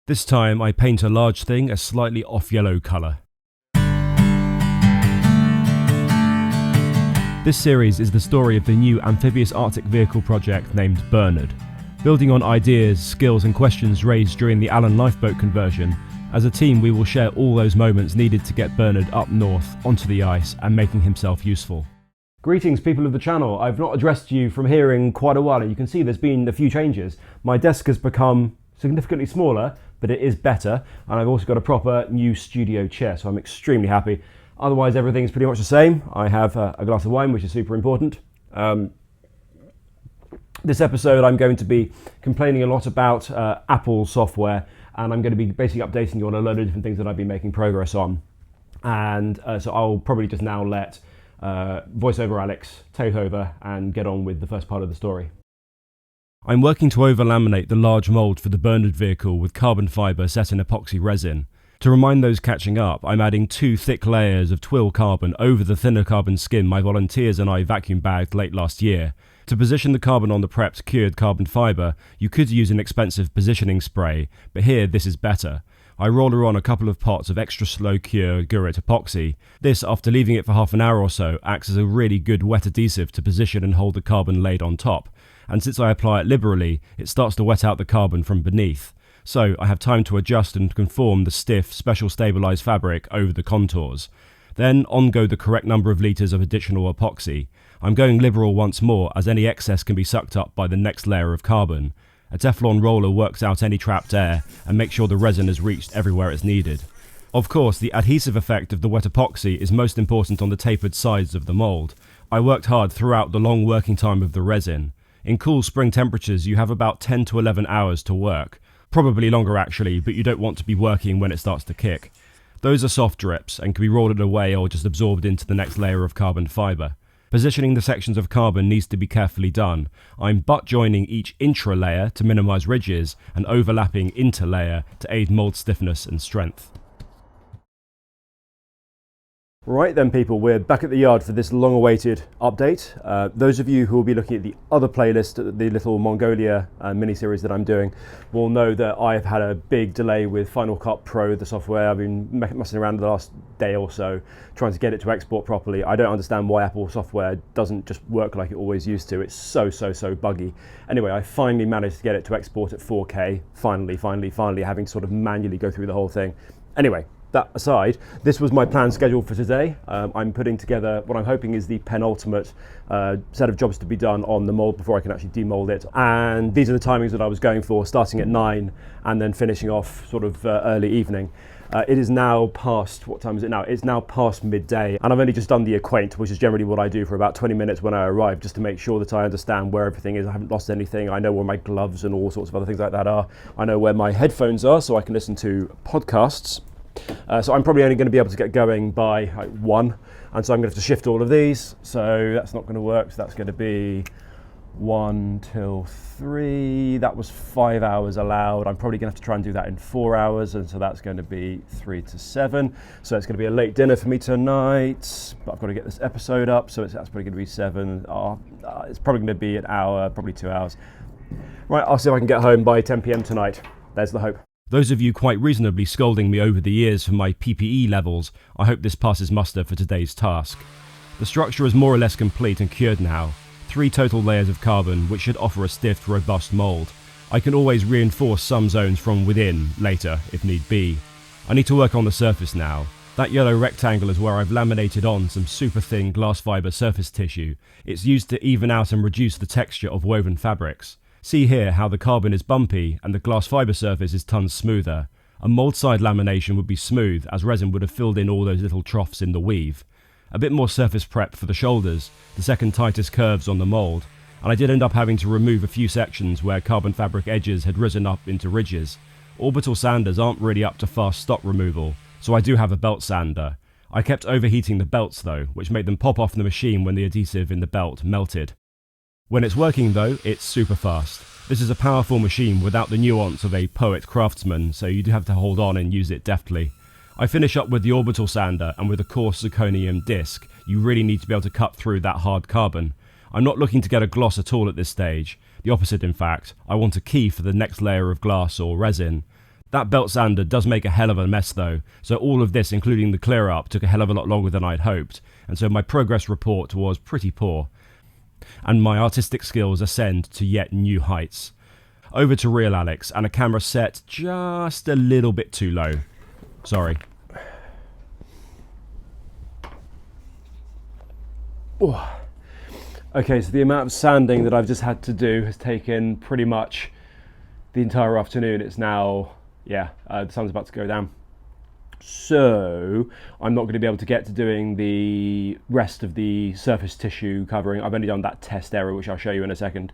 This time I paint a large thing a slightly off-yellow colour. This series is the story of the new amphibious Arctic vehicle project named Bernard. Building on ideas, skills and questions raised during the Allen lifeboat conversion, as a team we will share all those moments needed to get Bernard up north, onto the ice and making himself useful. Greetings people of the channel, I've not addressed you from here in quite a while and you can see there's been a few changes. My desk has become significantly smaller, but it is better, and I've also got a proper new studio chair, so I'm extremely happy. Otherwise everything's pretty much the same. I have a glass of wine, which is super important. This episode I'm going to be complaining a lot about Apple software, and I'm going to be basically updating you on a load of different things that I've been making progress on. And so I'll probably just now let VoiceOver Alex take over and get on with the first part of the story. I'm working to over-laminate the large mould for the Bernard vehicle with carbon fibre set in epoxy resin. To remind those catching up, I'm adding 2 thick layers of twill carbon over the thinner carbon skin my volunteers and I vacuum bagged late last year. To position the carbon on the prepped cured carbon fibre, you could use an expensive positioning spray, but here this is better. I roller on a couple of pots of extra slow cure Gurit epoxy. This, after leaving it for half an hour or so, acts as a really good wet adhesive to position and hold the carbon laid on top. And since I apply it liberally, it starts to wet out the carbon from beneath. So I have time to adjust and conform the stiff, special stabilised fabric over the contours. Then on go the correct number of litres of additional epoxy. I'm going liberal once more, as any excess can be sucked up by the next layer of carbon. A Teflon roller works out any trapped air and makes sure the resin has reached everywhere it's needed. Of course, the adhesive effect of the wet epoxy is most important on the tapered sides of the mould. I worked hard throughout the long working time of the resin. In cool spring temperatures you have about 10 to 11 hours to work. Probably longer actually, but you don't want to be working when it starts to kick. Those are soft drips and can be rolled away or just absorbed into the next layer of carbon fibre. Positioning the sections of carbon needs to be carefully done. I'm butt joining each intra-layer to minimise ridges and overlapping interlayer to aid mould stiffness and strength. Right then people, we're back at the yard for this long-awaited update. Those of you who will be looking at the other playlist, the little Mongolia mini-series that I'm doing, will know that I've had a big delay with Final Cut Pro, the software. I've been messing around the last day or so, trying to get it to export properly. I don't understand why Apple software doesn't just work like it always used to. It's so buggy. Anyway, I finally managed to get it to export at 4K. Finally, having to sort of manually go through the whole thing. Anyway, that aside, this was my planned schedule for today. I'm putting together what I'm hoping is the penultimate set of jobs to be done on the mould before I can actually demold it. And these are the timings that I was going for, starting at 9 and then finishing off sort of early evening. It is now past, what time is it now? It's now past midday, and I've only just done the acquaint, which is generally what I do for about 20 minutes when I arrive, just to make sure that I understand where everything is. I haven't lost anything. I know where my gloves and all sorts of other things like that are. I know where my headphones are, so I can listen to podcasts. So I'm probably only going to be able to get going by 1, and so I'm going to have to shift all of these, so that's not going to work. So that's going to be 1 till 3. That was 5 hours allowed. I'm probably going to have to try and do that in 4 hours, and so that's going to be 3 to 7. So it's going to be a late dinner for me tonight, but I've got to get this episode up, so that's probably going to be 7. It's probably going to be an hour, probably 2 hours. Right, I'll see if I can get home by 10 p.m. tonight. There's the hope. Those of you quite reasonably scolding me over the years for my PPE levels, I hope this passes muster for today's task. The structure is more or less complete and cured now. 3 total layers of carbon, which should offer a stiff, robust mould. I can always reinforce some zones from within later, if need be. I need to work on the surface now. That yellow rectangle is where I've laminated on some super thin glass fibre surface tissue. It's used to even out and reduce the texture of woven fabrics. See here how the carbon is bumpy and the glass fibre surface is tons smoother. A mould side lamination would be smooth, as resin would have filled in all those little troughs in the weave. A bit more surface prep for the shoulders, the second tightest curves on the mould, and I did end up having to remove a few sections where carbon fabric edges had risen up into ridges. Orbital sanders aren't really up to fast stop removal, so I do have a belt sander. I kept overheating the belts though, which made them pop off the machine when the adhesive in the belt melted. When it's working though, it's super fast. This is a powerful machine without the nuance of a poet craftsman, so you do have to hold on and use it deftly. I finish up with the orbital sander, and with a coarse zirconium disc, you really need to be able to cut through that hard carbon. I'm not looking to get a gloss at all at this stage. The opposite in fact, I want a key for the next layer of glass or resin. That belt sander does make a hell of a mess though, so all of this, including the clear up, took a hell of a lot longer than I'd hoped, and so my progress report was pretty poor. And my artistic skills ascend to yet new heights. Over to real Alex, and a camera set just a little bit too low. Sorry. Okay, so the amount of sanding that I've just had to do has taken pretty much the entire afternoon. It's now, the sun's about to go down. So I'm not going to be able to get to doing the rest of the surface tissue covering. I've only done that test area, which I'll show you in a second.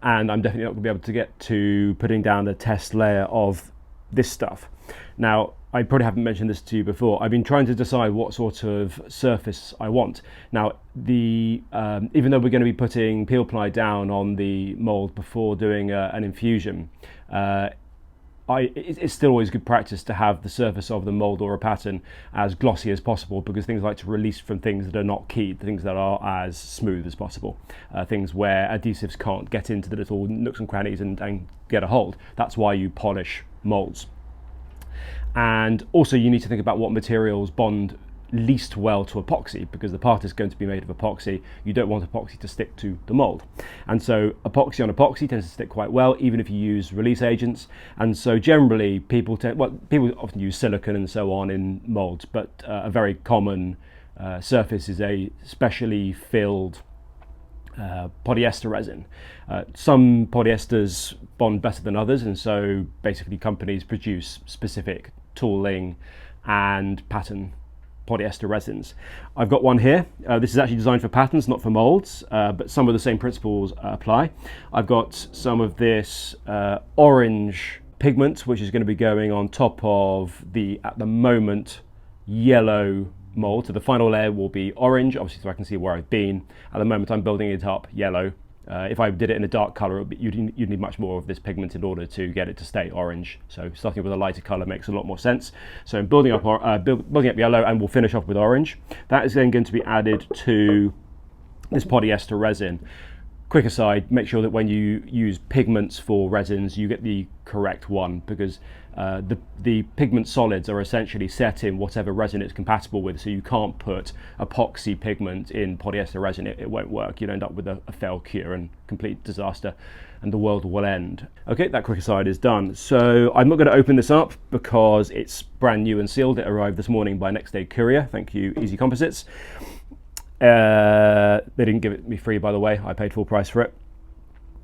And I'm definitely not going to be able to get to putting down the test layer of this stuff. Now, I probably haven't mentioned this to you before. I've been trying to decide what sort of surface I want. Now, even though we're going to be putting peel ply down on the mold before doing an infusion, it's still always good practice to have the surface of the mold or a pattern as glossy as possible, because things like to release from things that are not keyed, things that are as smooth as possible, things where adhesives can't get into the little nooks and crannies and get a hold. That's why you polish molds. And also you need to think about what materials bond least well to epoxy, because the part is going to be made of epoxy. You don't want epoxy to stick to the mold, and so epoxy on epoxy tends to stick quite well, even if you use release agents. And so generally people often use silicone and so on in molds, but a very common surface is a specially filled polyester resin. Some polyesters bond better than others, and so basically companies produce specific tooling and pattern polyester resins. I've got one here. This is actually designed for patterns, not for molds, but some of the same principles apply. I've got some of this orange pigment, which is going to be going on top of the, at the moment, yellow mold. So the final layer will be orange, obviously, so I can see where I've been. At the moment, I'm building it up yellow. If I did it in a dark color, you'd need much more of this pigment in order to get it to stay orange. So starting with a lighter color makes a lot more sense. So I'm building up yellow, and we'll finish off with orange. That is then going to be added to this polyester resin. Quick aside, make sure that when you use pigments for resins, you get the correct one, because the pigment solids are essentially set in whatever resin it's compatible with, so you can't put epoxy pigment in polyester resin. It won't work. You'll end up with a failed cure and complete disaster, and the world will end. Okay, that quick aside is done. So I'm not going to open this up because it's brand new and sealed. It arrived this morning by next day courier. Thank you, Easy Composites. They didn't give it me free, by the way. I paid full price for it.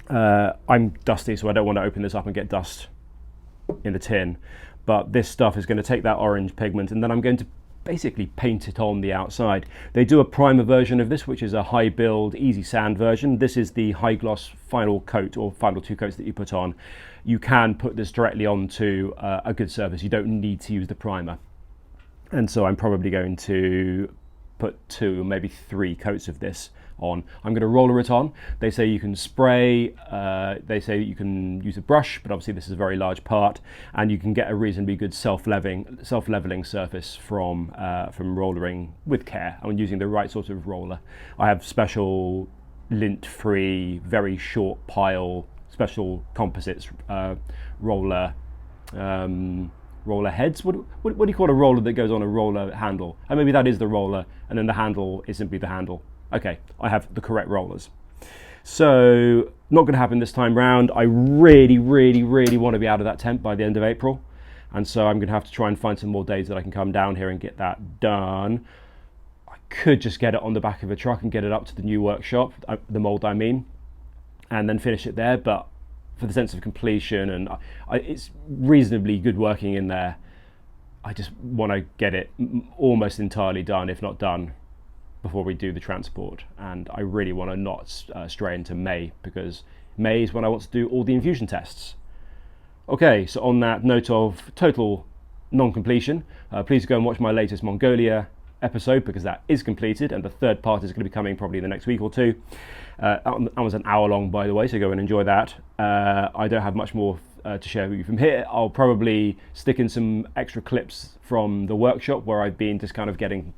I'm dusty, so I don't want to open this up and get dust in the tin, but this stuff is going to take that orange pigment, and then I'm going to basically paint it on the outside. They do a primer version of this, which is a high build, easy sand version. This is the high gloss final coat, or final two coats that you put on. You can put this directly onto a good surface. You don't need to use the primer, and so I'm probably going to put 2, maybe 3 coats of this on. I'm going to roller it on. They say you can spray, they say you can use a brush, but obviously this is a very large part, and you can get a reasonably good self-leveling surface from rollering with care and using the right sort of roller. I have special lint-free, very short pile, special composites roller heads. What do you call a roller that goes on a roller handle? And maybe that is the roller, and then the handle is simply the handle. Okay, I have the correct rollers. So not going to happen this time round. I really want to be out of that tent by the end of April, and so I'm going to have to try and find some more days that I can come down here and get that done. I could just get it on the back of a truck and get it up to the new workshop, the mold I mean, and then finish it there, but for the sense of completion, and it's reasonably good working in there, I just want to get it almost entirely done, if not done, before we do the transport. And I really want to not stray into May, because May is when I want to do all the infusion tests. Okay, so on that note of total non-completion, please go and watch my latest Mongolia episode, because that is completed, and the third part is going to be coming probably in the next week or two. That was an hour long, by the way, so go and enjoy that. I don't have much more to share with you from here. I'll probably stick in some extra clips from the workshop where I've been just kind of getting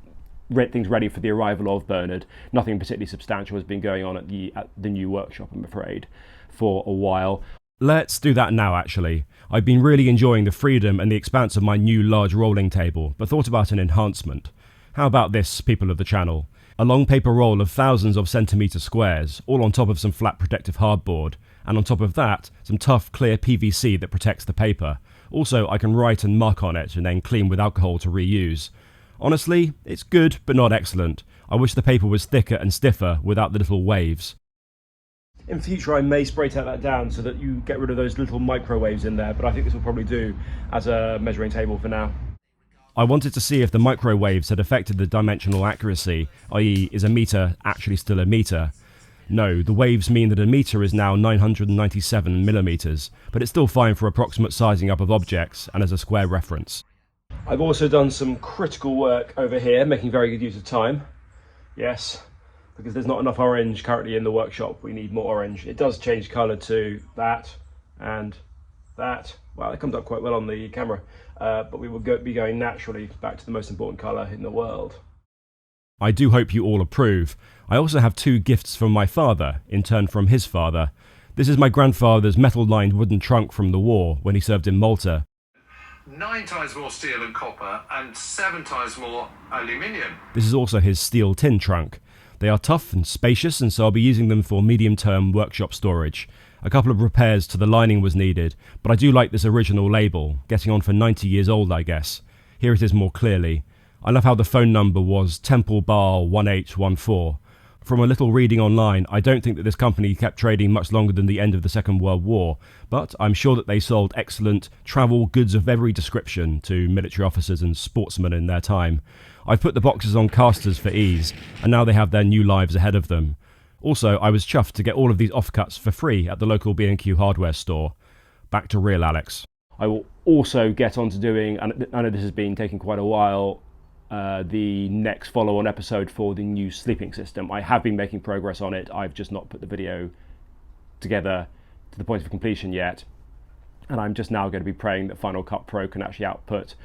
things ready for the arrival of Bernard. Nothing particularly substantial has been going on at the new workshop, I'm afraid, for a while. Let's do that now, actually. I've been really enjoying the freedom and the expanse of my new large rolling table, but thought about an enhancement. How about this, people of the channel? A long paper roll of thousands of centimetre squares, all on top of some flat protective hardboard, and on top of that, some tough clear PVC that protects the paper. Also, I can write and mark on it and then clean with alcohol to reuse. Honestly, it's good, but not excellent. I wish the paper was thicker and stiffer without the little waves. In future, I may spray tape that down so that you get rid of those little microwaves in there, but I think this will probably do as a measuring table for now. I wanted to see if the microwaves had affected the dimensional accuracy, i.e. is a metre actually still a metre? No, the waves mean that a metre is now 997 millimetres, but it's still fine for approximate sizing up of objects and as a square reference. I've also done some critical work over here, making very good use of time. Yes, because there's not enough orange currently in the workshop. We need more orange. It does change colour to that and that. Well, it comes up quite well on the camera, but we will be going naturally back to the most important colour in the world. I do hope you all approve. I also have two gifts from my father, in turn from his father. This is my grandfather's metal-lined wooden trunk from the war when he served in Malta. 9 times more steel and copper and 7 times more aluminium. This is also his steel tin trunk. They are tough and spacious, and so I'll be using them for medium-term workshop storage. A couple of repairs to the lining was needed, but I do like this original label, getting on for 90 years old, I guess. Here it is more clearly. I love how the phone number was Temple Bar 1814. From a little reading online, I don't think that this company kept trading much longer than the end of the Second World War, but I'm sure that they sold excellent travel goods of every description to military officers and sportsmen in their time. I've put the boxes on casters for ease, and now they have their new lives ahead of them. Also, I was chuffed to get all of these offcuts for free at the local B&Q hardware store. Back to real Alex. I will also get on to doing, and I know this has been taking quite a while, the next follow-on episode for the new sleeping system. I have been making progress on it. I've just not put the video together to the point of completion yet. And I'm just now going to be praying that Final Cut Pro can actually output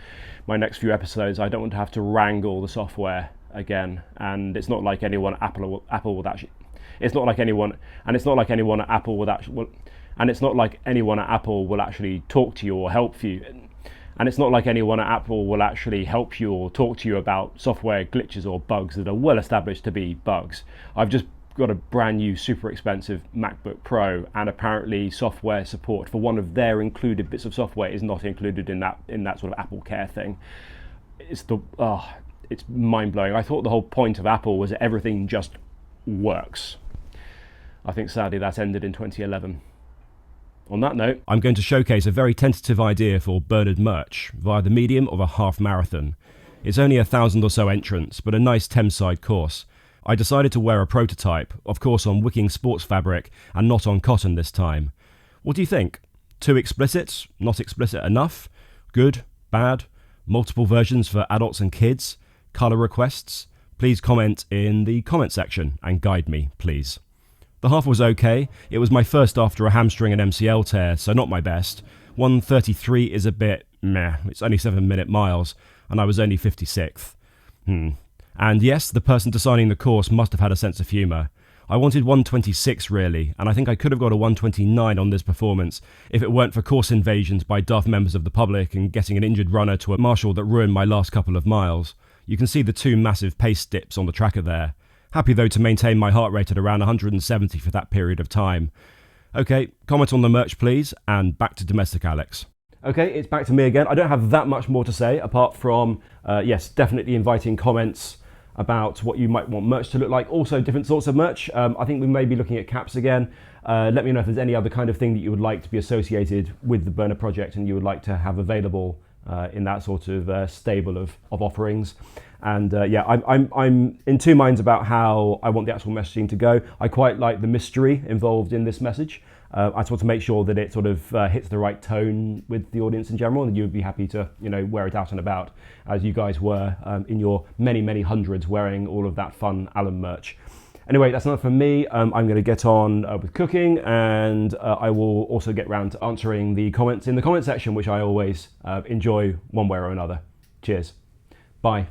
my next few episodes. I don't want to have to wrangle the software again. And it's not like anyone at Apple would actually. It's not like anyone, and it's not like anyone at Apple would actually. And it's not like anyone at Apple will actually talk to you or help you. And it's not like anyone at Apple will actually help you or talk to you about software glitches or bugs that are well established to be bugs. I've just got a brand new super expensive MacBook Pro, and apparently software support for one of their included bits of software is not included in that sort of Apple Care thing. It's mind-blowing. I thought the whole point of Apple was that everything just works. I think sadly that ended in 2011. On that note, I'm going to showcase a very tentative idea for Bernard merch via the medium of a half marathon. It's only 1,000 or so entrants, but a nice Thameside course. I decided to wear a prototype, of course on wicking sports fabric and not on cotton this time. What do you think? Too explicit? Not explicit enough? Good? Bad? Multiple versions for adults and kids? Colour requests? Please comment in the comment section and guide me, please. The half was okay. It was my first after a hamstring and MCL tear, so not my best. 1:33 is a bit meh. It's only 7-minute miles, and I was only 56th. And yes, the person designing the course must have had a sense of humour. I wanted 1:26 really, and I think I could have got a 1:29 on this performance if it weren't for course invasions by daft members of the public and getting an injured runner to a marshal that ruined my last couple of miles. You can see the two massive pace dips on the tracker there. Happy though to maintain my heart rate at around 170 for that period of time. Okay, comment on the merch please, and back to Domestic Alex. Okay, it's back to me again. I don't have that much more to say apart from, yes, definitely inviting comments about what you might want merch to look like. Also, different sorts of merch. I think we may be looking at caps again. Let me know if there's any other kind of thing that you would like to be associated with the Burner project and you would like to have available in that sort of stable of offerings. And yeah, I'm in two minds about how I want the actual messaging to go. I quite like the mystery involved in this message. I just want to make sure that it sort of hits the right tone with the audience in general, and you would be happy to, you know, wear it out and about as you guys were in your many hundreds wearing all of that fun Allen merch. Anyway, that's enough from me. I'm going to get on with cooking, and I will also get round to answering the comments in the comment section, which I always enjoy one way or another. Cheers. Bye.